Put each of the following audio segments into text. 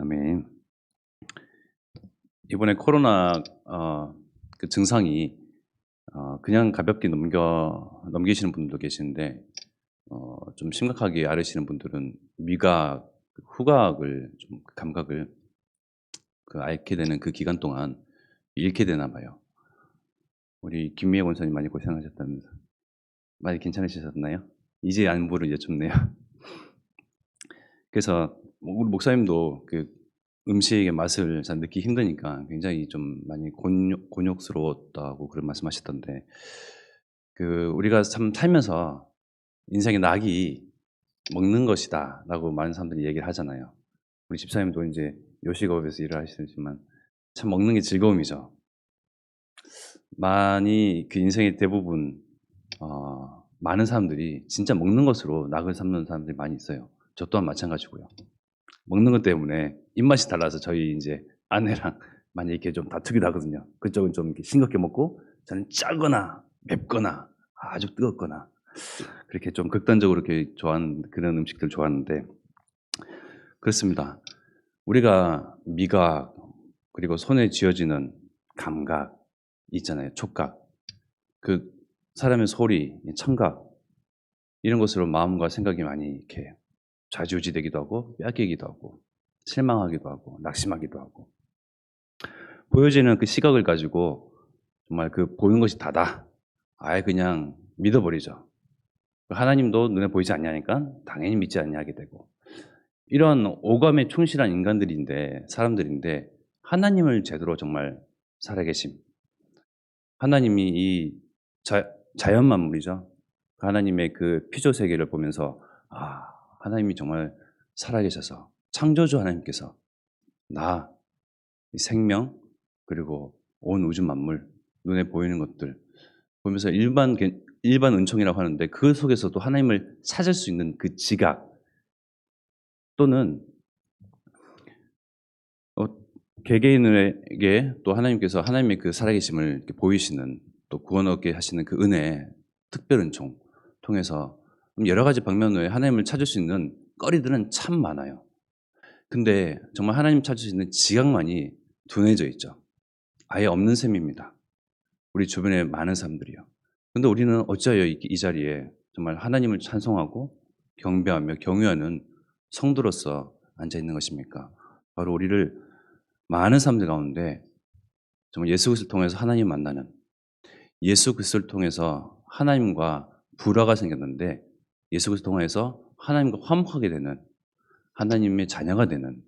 아멘. 이번에 코로나 그 증상이 그냥 가볍게 넘기시는 분들도 계시는데 좀 심각하게 앓으시는 분들은 미각, 후각을 좀 감각을 앓게 되는 그 기간 동안 잃게 되나 봐요. 우리 김미애 권사님 많이 고생하셨다면서. 많이 괜찮으셨나요? 이제 안부를 여쭙네요. 그래서 우리 목사님도 그 음식의 맛을 잘 느끼기 힘드니까 굉장히 좀 많이 곤욕스러웠다고 그런 말씀하셨던데, 우리가 참 살면서 인생의 낙이 먹는 것이다라고 많은 사람들이 얘기를 하잖아요. 우리 집사님도 이제 요식업에서 일을 하시지만 참 먹는 게 즐거움이죠. 많이 그 인생의 대부분 많은 사람들이 진짜 먹는 것으로 낙을 삼는 사람들이 많이 있어요. 저 또한 마찬가지고요. 먹는 것 때문에 입맛이 달라서 저희 이제 아내랑 많이 이렇게 좀 다투기도 하거든요. 그쪽은 좀 이렇게 싱겁게 먹고 저는 짜거나 맵거나 아주 뜨겁거나 그렇게 좀 극단적으로 이렇게 좋아하는 그런 음식들 좋아하는데, 그렇습니다. 우리가 미각 그리고 손에 쥐어지는 감각 있잖아요. 촉각, 그 사람의 소리, 청각, 이런 것으로 마음과 생각이 많이 이렇게 좌지우지되기도 하고 뺏기기도 하고 실망하기도 하고 낙심하기도 하고, 보여지는 그 시각을 가지고 정말 그 보는 것이 다다, 아예 그냥 믿어버리죠. 하나님도 눈에 보이지 않냐니까 당연히 믿지 않냐 하게 되고, 이런 오감에 충실한 인간들인데, 사람들인데, 하나님을 제대로 정말 살아계심, 하나님이 이 자연 만물이죠. 하나님의 그 피조 세계를 보면서 하나님이 정말 살아계셔서, 창조주 하나님께서 나, 이 생명, 그리고 온 우주 만물, 눈에 보이는 것들 보면서 일반 은총이라고 하는데, 그 속에서도 하나님을 찾을 수 있는 그 지각, 또는 어 개개인에게 또 하나님께서 하나님의 그 살아계심을 이렇게 보이시는, 또 구원 얻게 하시는 그 은혜, 특별 은총 통해서 여러 가지 방면으로 하나님을 찾을 수 있는 거리들은 참 많아요. 근데 정말 하나님 찾을 수 있는 지각만이 둔해져 있죠. 아예 없는 셈입니다. 우리 주변에 많은 사람들이요. 근데 우리는 어찌하여 이 자리에 정말 하나님을 찬송하고 경배하며 경유하는 성도로서 앉아 있는 것입니까? 바로 우리를 많은 사람들 가운데 정말 예수 그리스도를 통해서 하나님 만나는, 예수 그리스도를 통해서 하나님과 불화가 생겼는데 예수 그리스도를 통해서 하나님과 화목하게 되는, 하나님의 자녀가 되는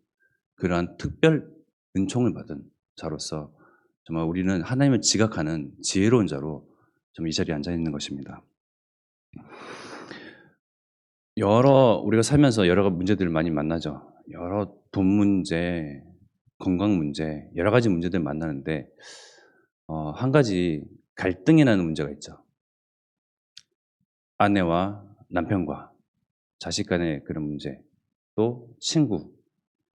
그러한 특별 은총을 받은 자로서 정말 우리는 하나님을 지각하는 지혜로운 자로 좀 이 자리에 앉아 있는 것입니다. 우리가 살면서 여러 문제들을 많이 만나죠. 여러 돈 문제, 건강 문제, 여러 가지 문제들 만나는데 한 가지 갈등이 나는 문제가 있죠. 아내와 남편과 자식 간의 그런 문제, 또 친구,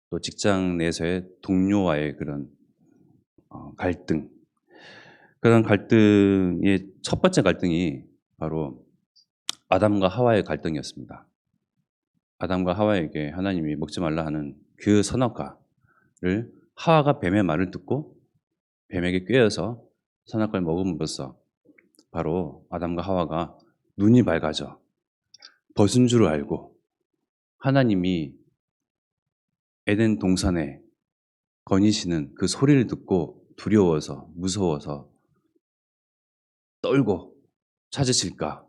또 직장 내에서의 동료와의 그런 갈등. 그런 갈등의 첫 번째 갈등이 바로 아담과 하와의 갈등이었습니다. 아담과 하와에게 하나님이 먹지 말라 하는 그 선악과를, 하와가 뱀의 말을 듣고 뱀에게 꿰어서 선악과를 먹음으로써 바로 아담과 하와가 눈이 밝아져 벗은 줄 알고, 하나님이 에덴 동산에 거니시는 그 소리를 듣고 두려워서, 무서워서 떨고 찾으실까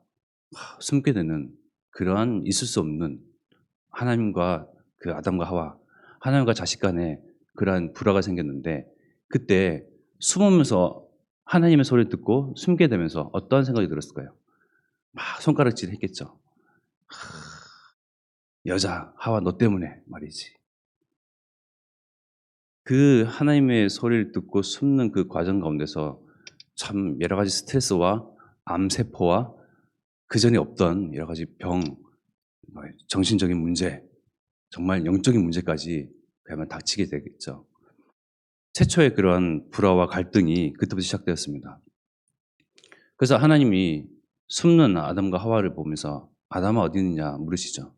숨게 되는, 그러한 있을 수 없는 하나님과 그 아담과 하와, 하나님과 자식 간에 그러한 불화가 생겼는데, 그때 숨으면서 하나님의 소리를 듣고 숨게 되면서 어떠한 생각이 들었을까요? 막 손가락질 했겠죠. 여자 하와 너 때문에 말이지. 그 하나님의 소리를 듣고 숨는 그 과정 가운데서 참 여러 가지 스트레스와 암세포와 그전에 없던 여러 가지 병, 정신적인 문제, 정말 영적인 문제까지 그야말로 닥치게 되겠죠. 최초의 그러한 불화와 갈등이 그때부터 시작되었습니다. 그래서 하나님이 숨는 아담과 하와를 보면서 아담아 어디 있느냐 물으시죠.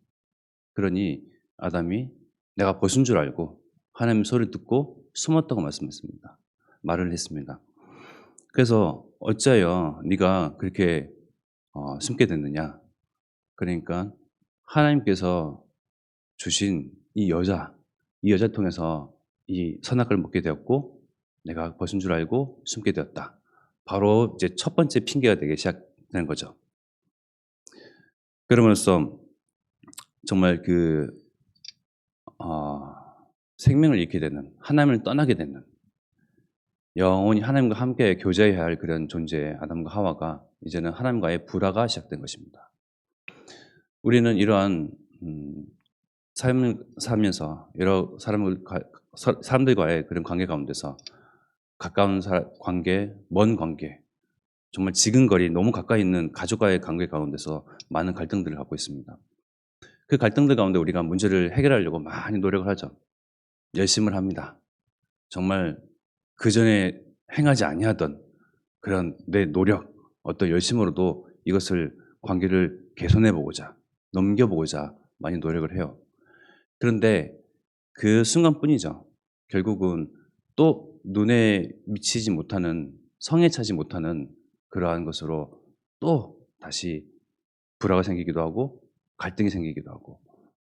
그러니 아담이 내가 벗은 줄 알고 하나님 소리를 듣고 숨었다고 말씀했습니다. 말을 했습니다. 그래서 어찌하여 네가 그렇게 숨게 됐느냐? 그러니까 하나님께서 주신 이 여자를 통해서 이 선악과를 먹게 되었고 내가 벗은 줄 알고 숨게 되었다. 바로 이제 첫 번째 핑계가 되기 시작되는 거죠. 그러면서 정말 생명을 잃게 되는, 하나님을 떠나게 되는, 영원히 하나님과 함께 교제해야 할 그런 존재의 아담과 하와가 이제는 하나님과의 불화가 시작된 것입니다. 우리는 이러한 삶을 살면서 여러 사람들과의 그런 관계 가운데서 가까운 관계, 먼 관계, 정말 지근거리 너무 가까이 있는 가족과의 관계 가운데서 많은 갈등들을 갖고 있습니다. 그 갈등들 가운데 우리가 문제를 해결하려고 많이 노력을 하죠. 열심을 합니다. 정말 그전에 행하지 아니하던 그런 내 노력, 어떤 열심으로도 이것을 관계를 개선해 보고자, 넘겨보고자 많이 노력을 해요. 그런데 그 순간뿐이죠. 결국은 또 눈에 미치지 못하는, 성에 차지 못하는 그러한 것으로 또 다시 불화가 생기기도 하고 갈등이 생기기도 하고.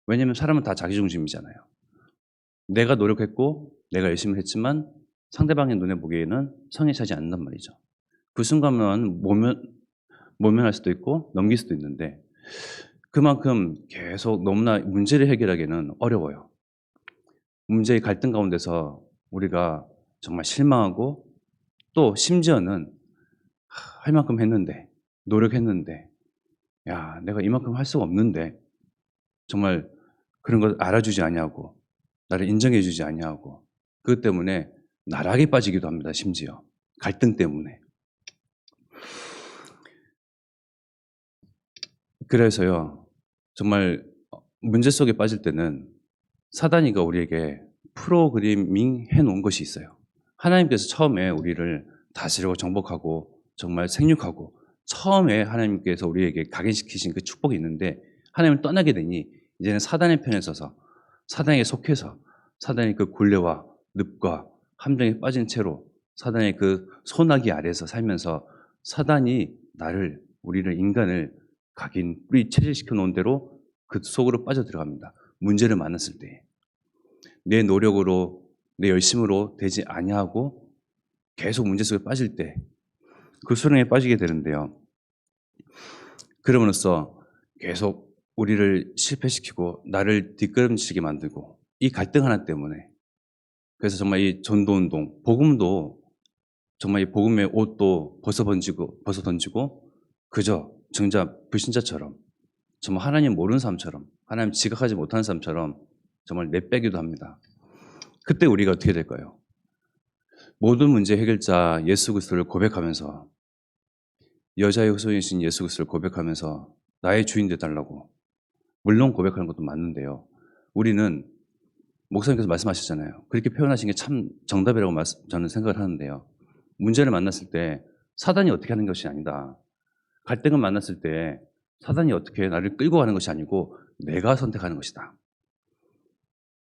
왜냐하면 사람은 다 자기중심이잖아요. 내가 노력했고 내가 열심히 했지만 상대방의 눈에 보기에는 성에 차지 않는단 말이죠. 그 순간만 모면할 수도 있고 넘길 수도 있는데 그만큼 계속 너무나 문제를 해결하기는 어려워요. 문제의 갈등 가운데서 우리가 정말 실망하고 또 심지어는 할 만큼 했는데, 노력했는데, 야, 내가 이만큼 할 수가 없는데, 정말 그런 걸 알아주지 아니하고, 나를 인정해주지 아니하고, 그것 때문에 나락에 빠지기도 합니다, 심지어. 갈등 때문에. 그래서요, 정말 문제 속에 빠질 때는 사단이가 우리에게 프로그래밍 해놓은 것이 있어요. 하나님께서 처음에 우리를 다스리고 정복하고 정말 생육하고 처음에 하나님께서 우리에게 각인시키신 그 축복이 있는데 하나님을 떠나게 되니 이제는 사단의 편에 서서 사단에게 속해서 사단의 그 굴레와 늪과 함정에 빠진 채로 사단의 그 소나기 아래에서 살면서 사단이 우리를 인간을 각인, 우리 체질시켜 놓은 대로 그 속으로 빠져들어갑니다. 문제를 만났을 때. 내 노력으로, 내 열심으로 되지 아니하고 계속 문제 속에 빠질 때 그 수렁에 빠지게 되는데요. 그러므로써 계속 우리를 실패시키고 나를 뒷걸음치게 만들고 이 갈등 하나 때문에 그래서 정말 이 전도운동, 복음도 정말 이 복음의 옷도 벗어 던지고 그저 정작 불신자처럼 정말 하나님 모르는 사람처럼 하나님 지각하지 못하는 사람처럼 정말 내빼기도 합니다. 그때 우리가 어떻게 될까요? 모든 문제 해결자 예수 그리스도를 고백하면서 여자의 후손이신 예수 그리스도를 고백하면서 나의 주인 되달라고 물론 고백하는 것도 맞는데요. 우리는 목사님께서 말씀하셨잖아요. 그렇게 표현하신 게 참 정답이라고 저는 생각을 하는데요. 문제를 만났을 때 사단이 어떻게 하는 것이 아니다. 갈등을 만났을 때 사단이 어떻게 나를 끌고 가는 것이 아니고 내가 선택하는 것이다.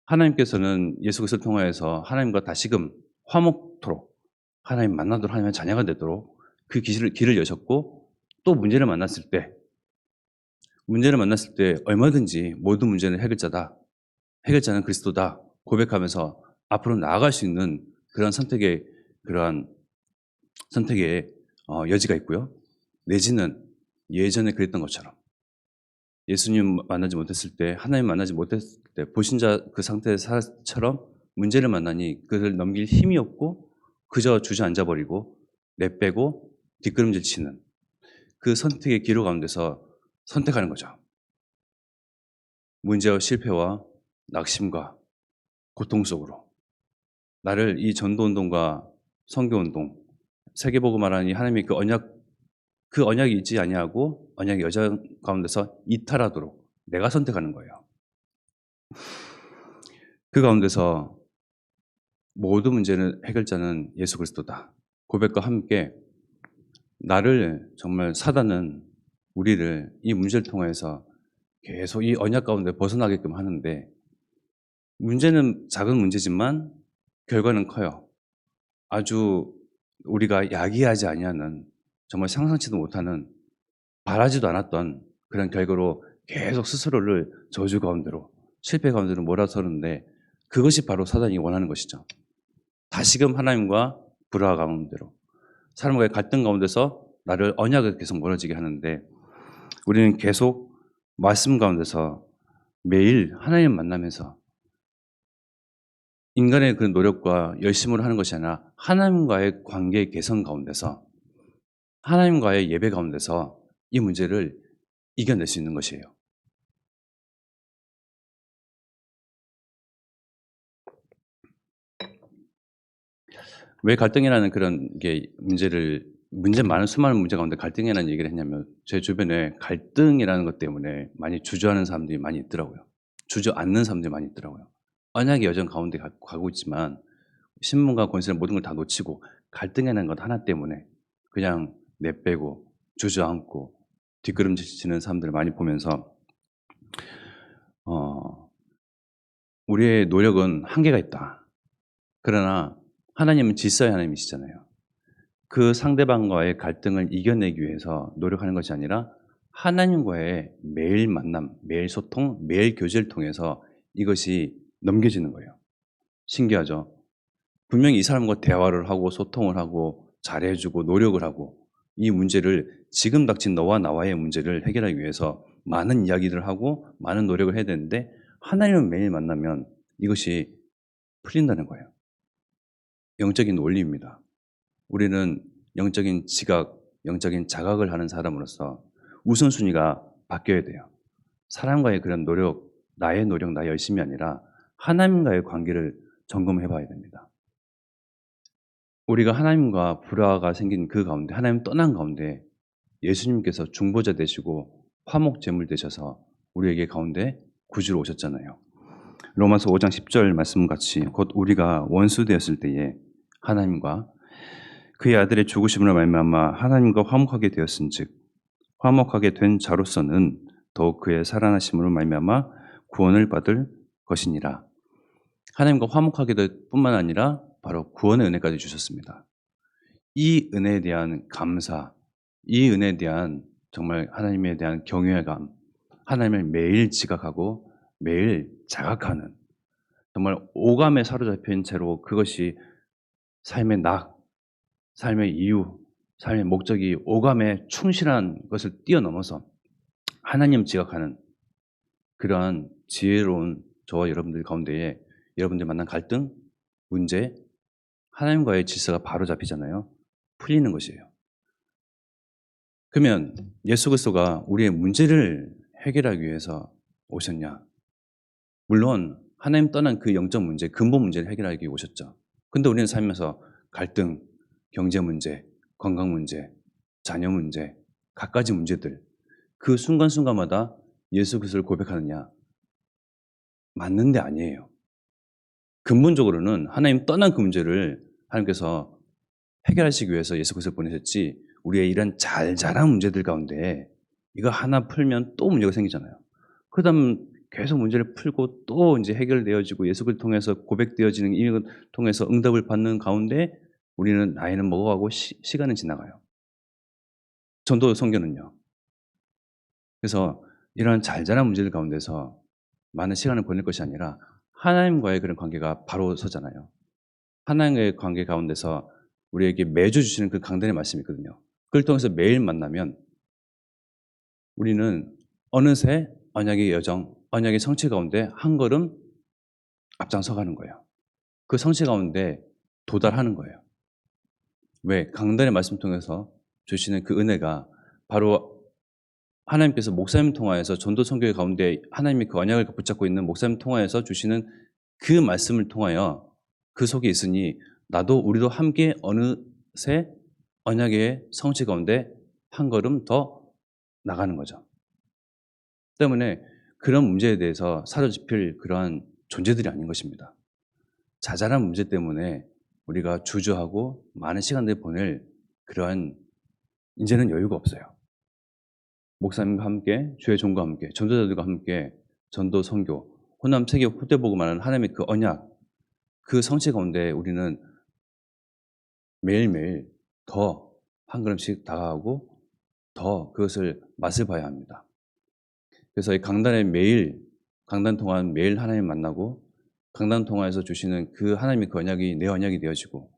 하나님께서는 예수 그리스도를 통하여서 하나님과 다시금 화목토록 하나님 만나도록 하나님의 자녀가 되도록 그 길을 여셨고 또 문제를 만났을 때 얼마든지 모든 문제는 해결자는 그리스도다 고백하면서 앞으로 나아갈 수 있는 그러한 선택의 여지가 있고요. 내지는 예전에 그랬던 것처럼 예수님 만나지 못했을 때, 하나님 만나지 못했을 때, 보신자 그 상태처럼 문제를 만나니 그를 넘길 힘이 없고 그저 주저앉아 버리고 내빼고 뒷걸음질 치는 그 선택의 기로 가운데서 선택하는 거죠. 문제와 실패와 낙심과 고통 속으로 나를 이 전도운동과 선교운동, 세계복음화라는 이 하나님의 그 언약이 있지 아니하고 언약의 여자 가운데서 이탈하도록 내가 선택하는 거예요. 그 가운데서 모든 문제는 해결자는 예수 그리스도다. 고백과 함께 정말 사단은 우리를 이 문제를 통해서 계속 이 언약 가운데 벗어나게끔 하는데 문제는 작은 문제지만 결과는 커요. 아주 우리가 야기하지 아니하는 정말 상상치도 못하는 바라지도 않았던 그런 결과로 계속 스스로를 저주 가운데로 실패 가운데로 몰아서는데 그것이 바로 사단이 원하는 것이죠. 다시금 하나님과 불화 가운데로 사람과의 갈등 가운데서 나를 언약을 계속 멀어지게 하는데 우리는 계속 말씀 가운데서 매일 하나님 만나면서 인간의 그 노력과 열심으로 하는 것이 아니라 하나님과의 관계 개선 가운데서 하나님과의 예배 가운데서 이 문제를 이겨낼 수 있는 것이에요. 왜 갈등이라는 그런 게 문제 많은 수많은 문제 가운데 갈등이라는 얘기를 했냐면 제 주변에 갈등이라는 것 때문에 많이 주저하는 사람들이 많이 있더라고요. 주저앉는 사람들이 많이 있더라고요. 언약의 여정 가운데 가고 있지만 신분과 권세를 모든 걸 다 놓치고 갈등이라는 것 하나 때문에 그냥 내빼고 주저앉고 뒷걸음질 치는 사람들을 많이 보면서 어, 우리의 노력은 한계가 있다. 그러나 하나님은 질서의 하나님이시잖아요. 그 상대방과의 갈등을 이겨내기 위해서 노력하는 것이 아니라 하나님과의 매일 만남, 매일 소통, 매일 교제를 통해서 이것이 넘겨지는 거예요. 신기하죠? 분명히 이 사람과 대화를 하고 소통을 하고 잘해주고 노력을 하고 이 문제를 지금 닥친 너와 나와의 문제를 해결하기 위해서 많은 이야기를 하고 많은 노력을 해야 되는데 하나님을 매일 만나면 이것이 풀린다는 거예요. 영적인 원리입니다. 우리는 영적인 지각, 영적인 자각을 하는 사람으로서 우선순위가 바뀌어야 돼요. 사람과의 그런 노력, 나의 노력, 나의 열심이 아니라 하나님과의 관계를 점검해 봐야 됩니다. 우리가 하나님과 불화가 생긴 그 가운데, 하나님 떠난 가운데 예수님께서 중보자 되시고 화목 제물 되셔서 우리에게 가운데 구주로 오셨잖아요. 로마서 5장 10절 말씀같이 곧 우리가 원수 되었을 때에 하나님과 그의 아들의 죽으심으로 말미암아 하나님과 화목하게 되었은즉 화목하게 된 자로서는 더욱 그의 살아나심으로 말미암아 구원을 받을 것이니라. 하나님과 화목하게 될 뿐만 아니라 바로 구원의 은혜까지 주셨습니다. 이 은혜에 대한 감사, 이 은혜에 대한 정말 하나님에 대한 경외감, 하나님을 매일 지각하고 매일 자각하는 정말 오감에 사로잡힌 채로 그것이 삶의 낙, 삶의 이유, 삶의 목적이 오감에 충실한 것을 뛰어넘어서 하나님 지각하는 그러한 지혜로운 저와 여러분들 가운데에 여러분들 만난 갈등, 문제, 하나님과의 질서가 바로 잡히잖아요. 풀리는 것이에요. 그러면 예수 그리스도가 우리의 문제를 해결하기 위해서 오셨냐? 물론 하나님 떠난 그 영적 문제, 근본 문제를 해결하기 위해 오셨죠. 근데 우리는 살면서 갈등, 경제 문제, 건강 문제, 자녀 문제, 갖가지 문제들 그 순간순간마다 예수 그리스도를 고백하느냐? 맞는 데 아니에요. 근본적으로는 하나님 떠난 그 문제를 하나님께서 해결하시기 위해서 예수 그리스도를 보내셨지 우리의 이런 잘잘한 문제들 가운데 이거 하나 풀면 또 문제가 생기잖아요. 그다음 계속 문제를 풀고 또 이제 해결되어지고 예수 그리스도를 통해서 고백되어지는 이걸 통해서 응답을 받는 가운데 우리는 나이는 먹어가고 시간은 지나가요. 전도 선교는요. 그래서 이런 잘잘한 문제들 가운데서 많은 시간을 보낼 것이 아니라 하나님과의 그런 관계가 바로 서잖아요. 하나님과의 관계 가운데서 우리에게 매주 주시는 그 강단의 말씀이 있거든요. 그걸 통해서 매일 만나면 우리는 어느새 언약의 여정, 언약의 성취 가운데 한 걸음 앞장서 가는 거예요. 그 성취 가운데 도달하는 거예요. 왜? 강단의 말씀 통해서 주시는 그 은혜가 바로 하나님께서 목사님 통하여서 전도 선교의 가운데 하나님이 그 언약을 붙잡고 있는 목사님 통하여서 주시는 그 말씀을 통하여 그 속에 있으니 나도 우리도 함께 어느새 언약의 성취 가운데 한 걸음 더 나가는 거죠. 때문에 그런 문제에 대해서 사로잡힐 그러한 존재들이 아닌 것입니다. 자잘한 문제 때문에 우리가 주저하고 많은 시간들을 보낼 그러한 이제는 여유가 없어요. 목사님과 함께, 주의 종과 함께, 전도자들과 함께 전도 선교 호남 세계 후대복음하는 하나님의 그 언약, 그 성취 가운데 우리는 매일매일 더 한 걸음씩 다가가고 더 그것을 맛을 봐야 합니다. 그래서 이 강단 통한 매일 하나님 만나고, 강단 통화에서 주시는 그 하나님의 그 언약이 내 언약이 되어지고,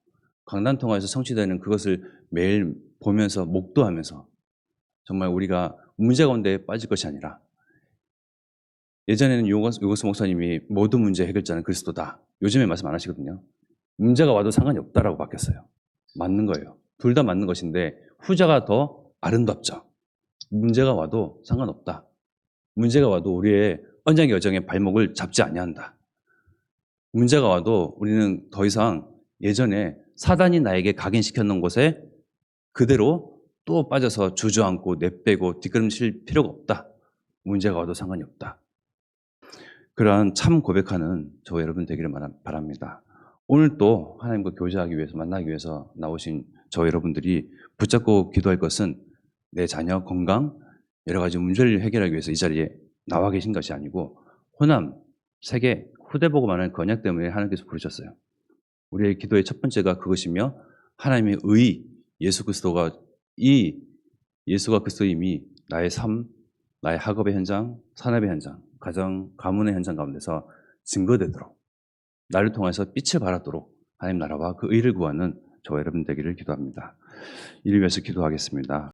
강단 통화에서 성취되는 그것을 매일 보면서 목도하면서 정말 우리가 문제 가운데 빠질 것이 아니라, 예전에는 요거스 목사님이 모든 문제 해결자는 그리스도다, 요즘에 말씀 안 하시거든요. 문제가 와도 상관이 없다라고 바뀌었어요. 맞는 거예요. 둘 다 맞는 것인데 후자가 더 아름답죠. 문제가 와도 상관없다. 문제가 와도 우리의 언약의 여정에 발목을 잡지 아니한다. 문제가 와도 우리는 더 이상 예전에 사단이 나에게 각인시켜 놓은 곳에 그대로 또 빠져서 주저앉고 내빼고 뒷걸음칠 필요가 없다. 문제가 와도 상관이 없다. 그러한 참 고백하는 저 여러분 되기를 바랍니다. 오늘 또 하나님과 교제하기 위해서, 만나기 위해서 나오신 저 여러분들이 붙잡고 기도할 것은 내 자녀 건강, 여러 가지 문제를 해결하기 위해서 이 자리에 나와 계신 것이 아니고, 호남, 세계, 후대복음하는 그 언약 때문에 하나님께서 부르셨어요. 우리의 기도의 첫 번째가 그것이며, 하나님의 의, 예수가 그리스도임이 나의 삶, 나의 학업의 현장, 산업의 현장, 가정, 가문의 현장 가운데서 증거되도록, 나를 통해서 빛을 발하도록 하나님 나라와 그 의를 구하는 저와 여러분 되기를 기도합니다. 이를 위해서 기도하겠습니다.